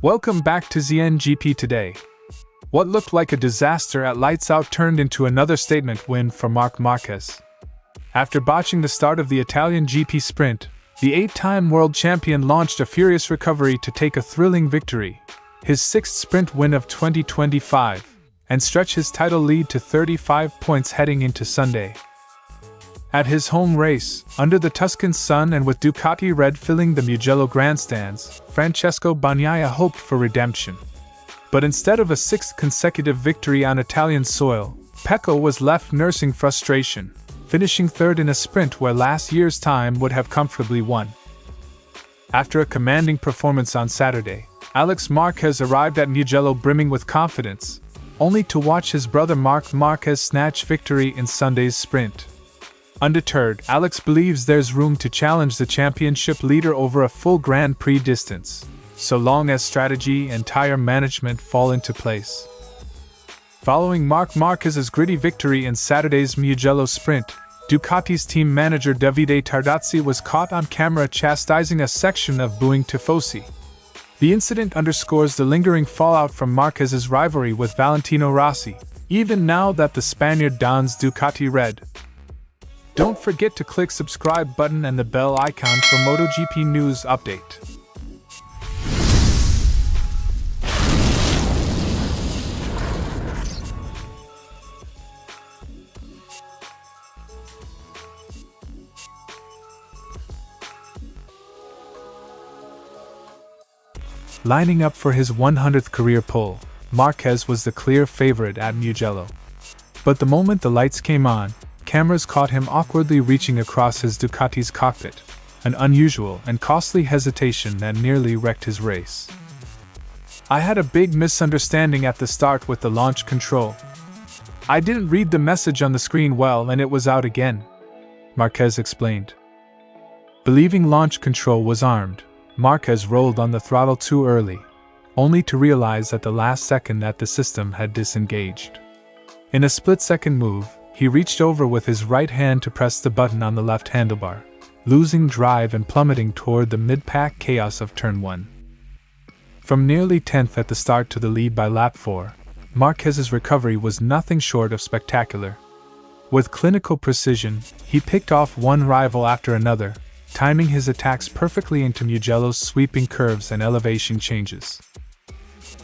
Welcome back to ZNGP today. What looked like a disaster at lights out turned into another statement win for Marc Márquez. After botching the start of the Italian GP sprint, the 8-time world champion launched a furious recovery to take a thrilling victory, his 6th sprint win of 2025, and stretch his title lead to 35 points heading into Sunday. At his home race, under the Tuscan sun and with Ducati red filling the Mugello grandstands, Francesco Bagnaia hoped for redemption. But instead of a 6th consecutive victory on Italian soil, Pecco was left nursing frustration, finishing 3rd in a sprint where last year's time would have comfortably won. After a commanding performance on Saturday, Álex Marquez arrived at Mugello brimming with confidence, only to watch his brother Marc Márquez snatch victory in Sunday's sprint. Undeterred, Álex believes there's room to challenge the championship leader over a full Grand Prix distance, so long as strategy and tyre management fall into place. Following Marc Márquez's gritty victory in Saturday's Mugello sprint, Ducati's team manager Davide Tardozzi was caught on camera chastising a section of booing Tifosi. The incident underscores the lingering fallout from Marquez's rivalry with Valentino Rossi, even now that the Spaniard dons Ducati red. Don't forget to click subscribe button and the bell icon for MotoGP news update. Lining up for his 100th career pole, Marquez was the clear favorite at Mugello. But the moment the lights came on, cameras caught him awkwardly reaching across his Ducati's cockpit, an unusual and costly hesitation that nearly wrecked his race. "I had a big misunderstanding at the start with the launch control. I didn't read the message on the screen well and it was out again," Marquez explained. Believing launch control was armed, Marquez rolled on the throttle too early, only to realize at the last second that the system had disengaged. In a split-second move, he reached over with his right hand to press the button on the left handlebar, losing drive and plummeting toward the mid-pack chaos of Turn 1. From nearly 10th at the start to the lead by lap 4, Marquez's recovery was nothing short of spectacular. With clinical precision, he picked off one rival after another, timing his attacks perfectly into Mugello's sweeping curves and elevation changes.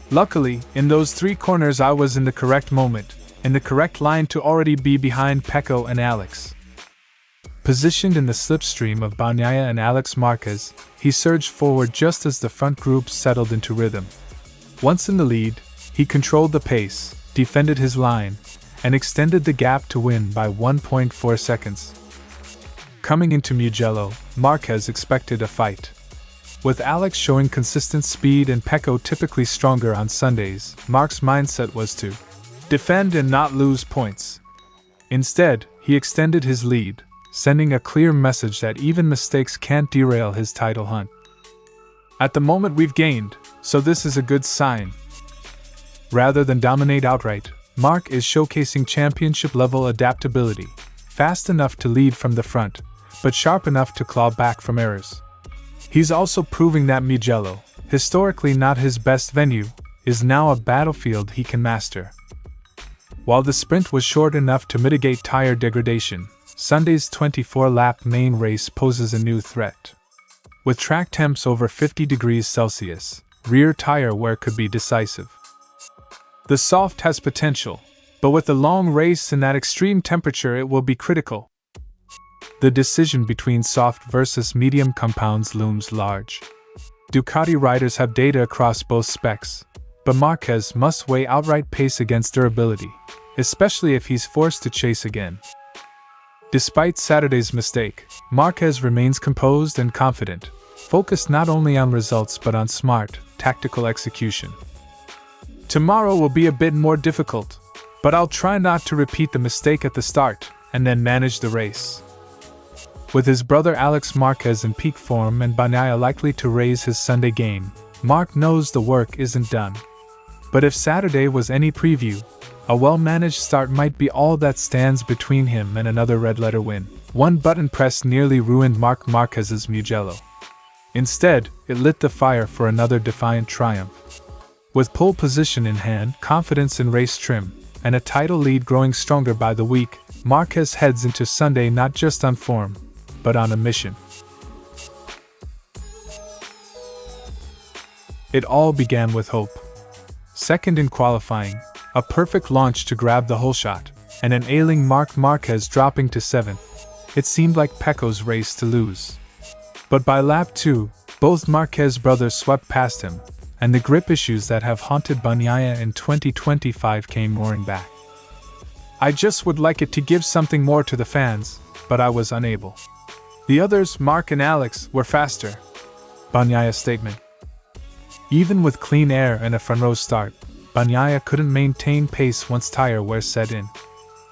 "Luckily, in those 3 corners I was in the correct moment, in the correct line to already be behind Pecco and Álex." Positioned in the slipstream of Bagnaia and Álex Marquez, he surged forward just as the front group settled into rhythm. Once in the lead, he controlled the pace, defended his line, and extended the gap to win by 1.4 seconds. Coming into Mugello, Marquez expected a fight. With Álex showing consistent speed and Pecco typically stronger on Sundays, Marc's mindset was to defend and not lose points. Instead, he extended his lead, sending a clear message that even mistakes can't derail his title hunt. "At the moment we've gained, so this is a good sign." Rather than dominate outright, Marc is showcasing championship-level adaptability, fast enough to lead from the front, but sharp enough to claw back from errors. He's also proving that Mugello, historically not his best venue, is now a battlefield he can master. While the sprint was short enough to mitigate tyre degradation, Sunday's 24-lap main race poses a new threat. With track temps over 50 degrees Celsius, rear tyre wear could be decisive. The soft has potential, but with the long race and that extreme temperature it will be critical. The decision between soft versus medium compounds looms large. Ducati riders have data across both specs, but Marquez must weigh outright pace against durability, especially if he's forced to chase again. Despite Saturday's mistake, Marquez remains composed and confident, focused not only on results but on smart, tactical execution. "Tomorrow will be a bit more difficult, but I'll try not to repeat the mistake at the start, and then manage the race." With his brother Álex Marquez in peak form and Bagnaia likely to raise his Sunday game, Marc knows the work isn't done. But if Saturday was any preview, a well-managed start might be all that stands between him and another red-letter win. One button press nearly ruined Marc Márquez's Mugello. Instead, it lit the fire for another defiant triumph. With pole position in hand, confidence in race trim, and a title lead growing stronger by the week, Marquez heads into Sunday not just on form, but on a mission. It all began with hope. Second in qualifying, a perfect launch to grab the whole shot, and an ailing Marc Márquez dropping to 7th. It seemed like Pecco's race to lose. But by lap 2, both Marquez brothers swept past him, and the grip issues that have haunted Bagnaia in 2025 came roaring back. I just would like it to give something more to the fans, but I was unable. The others, Marc and Álex, were faster. Bagnaia's statement. Even with clean air and a front-row start, Bagnaia couldn't maintain pace once tire wear set in.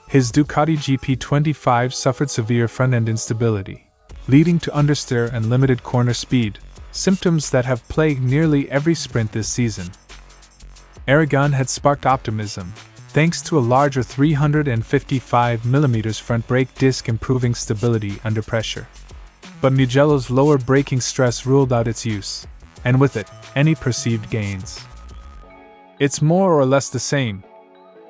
His Ducati GP25 suffered severe front-end instability, leading to understeer and limited corner speed, symptoms that have plagued nearly every sprint this season. Aragon had sparked optimism, thanks to a larger 355mm front brake disc improving stability under pressure. But Mugello's lower braking stress ruled out its use, and with it, any perceived gains. It's more or less the same.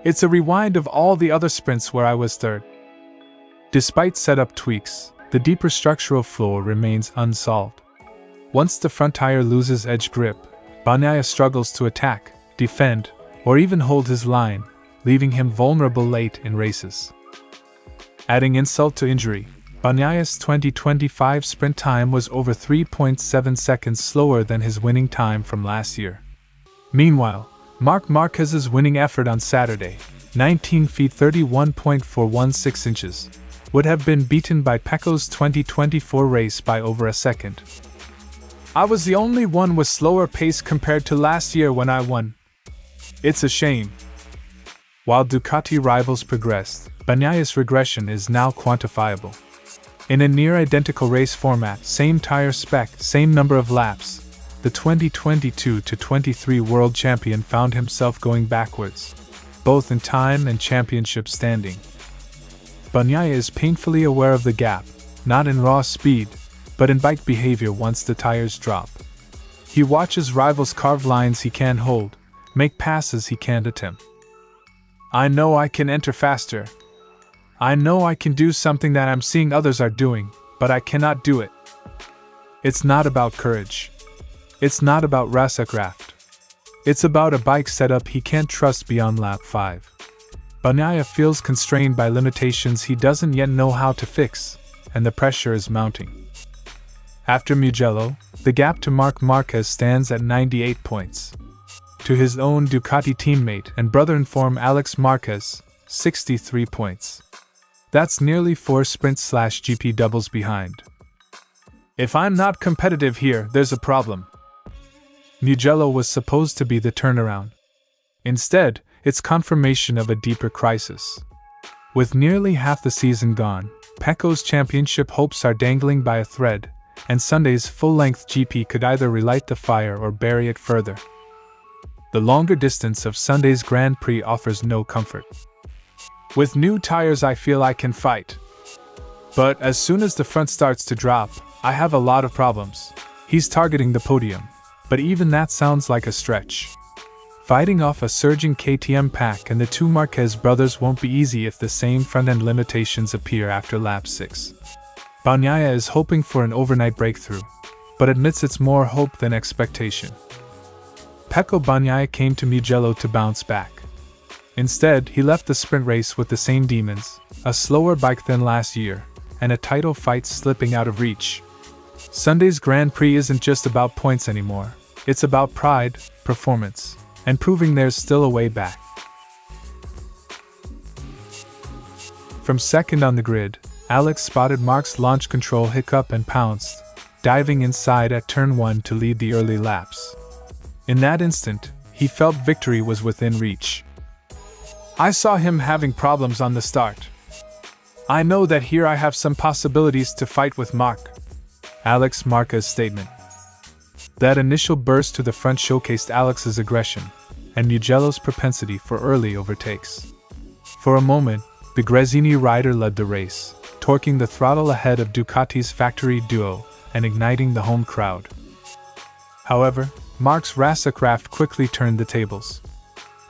It's a rewind of all the other sprints where I was third. Despite setup tweaks, the deeper structural flaw remains unsolved. Once the front tire loses edge grip, Bagnaia struggles to attack, defend, or even hold his line, leaving him vulnerable late in races. Adding insult to injury, Bagnaia's 2025 sprint time was over 3.7 seconds slower than his winning time from last year. Meanwhile, Marc Márquez's winning effort on Saturday, 19 feet 31.416 inches, would have been beaten by Pecco's 2024 race by over a second. I was the only one with slower pace compared to last year when I won. It's a shame. While Ducati rivals progressed, Bagnaia's regression is now quantifiable. In a near-identical race format, same tire spec, same number of laps, the 2022-23 world champion found himself going backwards, both in time and championship standing. Bagnaia is painfully aware of the gap, not in raw speed, but in bike behavior once the tires drop. He watches rivals carve lines he can't hold, make passes he can't attempt. I know I can enter faster. I know I can do something that I'm seeing others are doing, but I cannot do it. It's not about courage. It's not about racekraft. It's about a bike setup he can't trust beyond lap 5. Bagnaia feels constrained by limitations he doesn't yet know how to fix, and the pressure is mounting. After Mugello, the gap to Marc Márquez stands at 98 points. To his own Ducati teammate and brother-in-form Álex Marquez, 63 points. That's nearly 4 sprint/GP doubles behind. If I'm not competitive here, there's a problem. Mugello was supposed to be the turnaround. Instead, it's confirmation of a deeper crisis. With nearly half the season gone, Pecco's championship hopes are dangling by a thread, and Sunday's full-length GP could either relight the fire or bury it further. The longer distance of Sunday's Grand Prix offers no comfort. With new tires I feel I can fight. But as soon as the front starts to drop, I have a lot of problems. He's targeting the podium, but even that sounds like a stretch. Fighting off a surging KTM pack and the two Marquez brothers won't be easy if the same front-end limitations appear after lap 6. Bagnaia is hoping for an overnight breakthrough, but admits it's more hope than expectation. Pecco Bagnaia came to Mugello to bounce back. Instead, he left the sprint race with the same demons, a slower bike than last year, and a title fight slipping out of reach. Sunday's Grand Prix isn't just about points anymore, it's about pride, performance, and proving there's still a way back. From second on the grid, Álex spotted Marc's launch control hiccup and pounced, diving inside at turn 1 to lead the early laps. In that instant, he felt victory was within reach. I saw him having problems on the start. I know that here I have some possibilities to fight with Marc. Álex Márquez's statement. That initial burst to the front showcased Alex's aggression and Mugello's propensity for early overtakes. For a moment, the Gresini rider led the race, torquing the throttle ahead of Ducati's factory duo and igniting the home crowd. However, Marc's Racercraft quickly turned the tables.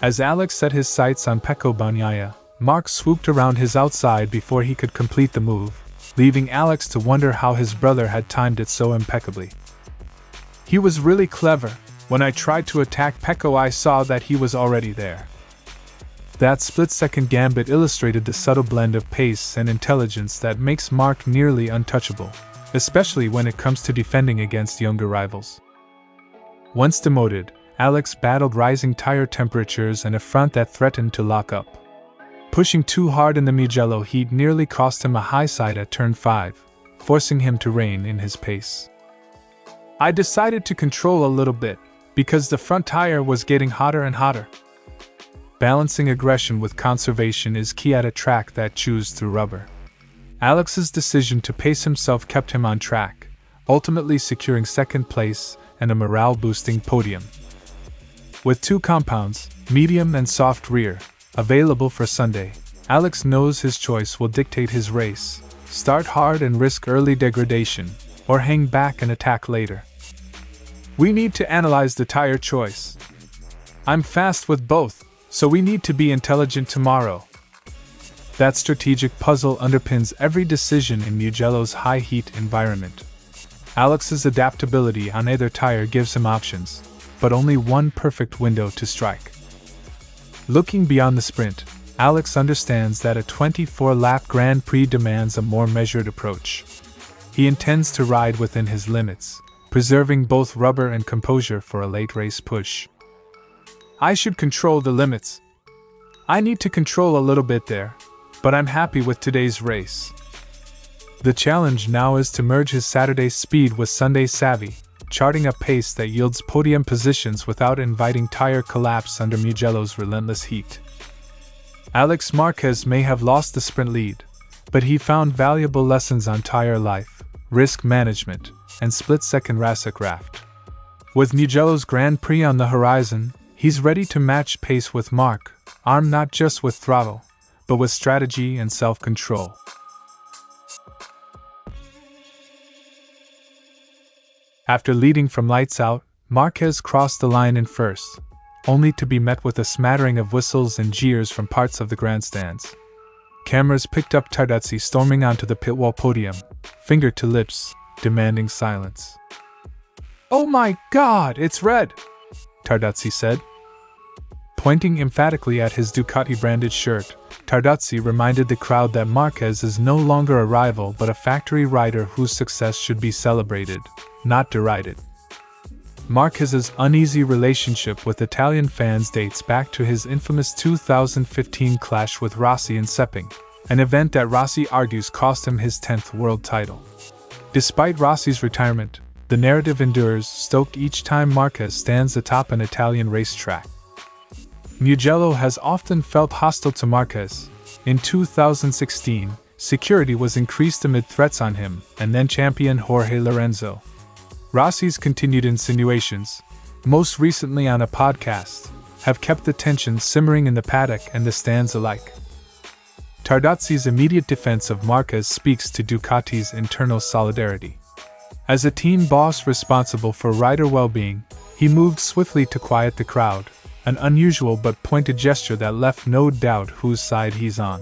As Álex set his sights on Pecco Bagnaia, Marc swooped around his outside before he could complete the move, leaving Álex to wonder how his brother had timed it so impeccably. He was really clever. When I tried to attack Pecco, I saw that he was already there. That split-second gambit illustrated the subtle blend of pace and intelligence that makes Marc nearly untouchable, especially when it comes to defending against younger rivals. Once demoted, Álex battled rising tire temperatures and a front that threatened to lock up. Pushing too hard in the Mugello heat nearly cost him a high side at turn 5, forcing him to rein in his pace. I decided to control a little bit, because the front tire was getting hotter and hotter. Balancing aggression with conservation is key at a track that chews through rubber. Alex's decision to pace himself kept him on track, ultimately securing second place and a morale-boosting podium. With 2 compounds, medium and soft rear, available for Sunday, Álex knows his choice will dictate his race: start hard and risk early degradation, or hang back and attack later. We need to analyze the tire choice. I'm fast with both, so we need to be intelligent tomorrow. That strategic puzzle underpins every decision in Mugello's high-heat environment. Alex's adaptability on either tire gives him options, but only one perfect window to strike. Looking beyond the sprint, Álex understands that a 24-lap Grand Prix demands a more measured approach. He intends to ride within his limits, preserving both rubber and composure for a late race push. I should control the limits. I need to control a little bit there, but I'm happy with today's race. The challenge now is to merge his Saturday's speed with Sunday's savvy, charting a pace that yields podium positions without inviting tire collapse under Mugello's relentless heat. Álex Marquez may have lost the sprint lead, but he found valuable lessons on tire life, risk management, and split-second Racercraft. With Mugello's Grand Prix on the horizon, he's ready to match pace with Marc, armed not just with throttle, but with strategy and self-control. After leading from lights out, Marquez crossed the line in first, only to be met with a smattering of whistles and jeers from parts of the grandstands. Cameras picked up Tardozzi storming onto the pitwall podium, finger to lips, demanding silence. "Oh my God, it's red!" Tardozzi said. Pointing emphatically at his Ducati-branded shirt, Tardozzi reminded the crowd that Marquez is no longer a rival but a factory rider whose success should be celebrated, not derided. Marquez's uneasy relationship with Italian fans dates back to his infamous 2015 clash with Rossi in Sepang, an event that Rossi argues cost him his 10th world title. Despite Rossi's retirement, the narrative endures, stoked each time Marquez stands atop an Italian racetrack. Mugello has often felt hostile to Marquez. In 2016, security was increased amid threats on him, and then champion Jorge Lorenzo. Rossi's continued insinuations, most recently on a podcast, have kept the tension simmering in the paddock and the stands alike. Tardozzi's immediate defense of Marquez speaks to Ducati's internal solidarity. As a team boss responsible for rider well-being, he moved swiftly to quiet the crowd, an unusual but pointed gesture that left no doubt whose side he's on.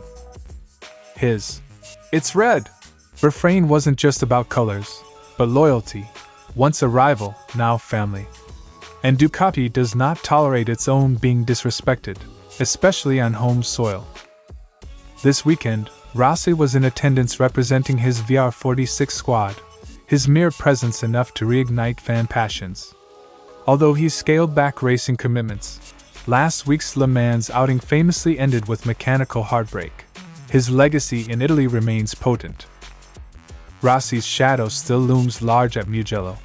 His "It's red" refrain wasn't just about colors, but loyalty, once a rival, now family. And Ducati does not tolerate its own being disrespected, especially on home soil. This weekend, Rossi was in attendance representing his VR46 squad, his mere presence enough to reignite fan passions. Although he scaled back racing commitments, last week's Le Mans outing famously ended with mechanical heartbreak. His legacy in Italy remains potent. Rossi's shadow still looms large at Mugello.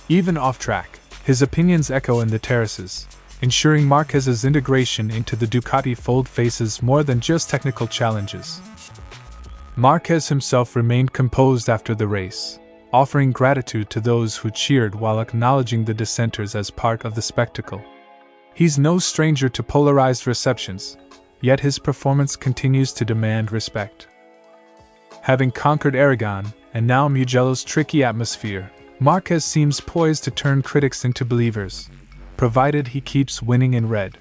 Even off-track, his opinions echo in the terraces, ensuring Marquez's integration into the Ducati fold faces more than just technical challenges. Marquez himself remained composed after the race, offering gratitude to those who cheered while acknowledging the dissenters as part of the spectacle. He's no stranger to polarized receptions, yet his performance continues to demand respect. Having conquered Aragon, and now Mugello's tricky atmosphere, Marquez seems poised to turn critics into believers, provided he keeps winning in red.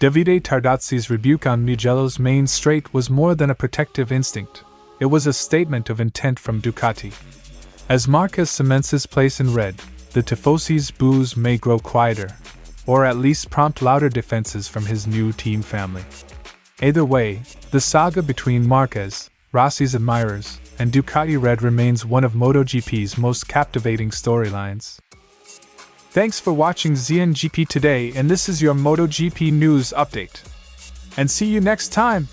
Davide Tardozzi's rebuke on Mugello's main straight was more than a protective instinct, it was a statement of intent from Ducati. As Marquez cements his place in red, the Tifosi's boos may grow quieter, or at least prompt louder defenses from his new team family. Either way, the saga between Marquez, Rossi's admirers, and Ducati Red remains one of MotoGP's most captivating storylines. Thanks for watching ZNGP today, and this is your MotoGP news update. And see you next time!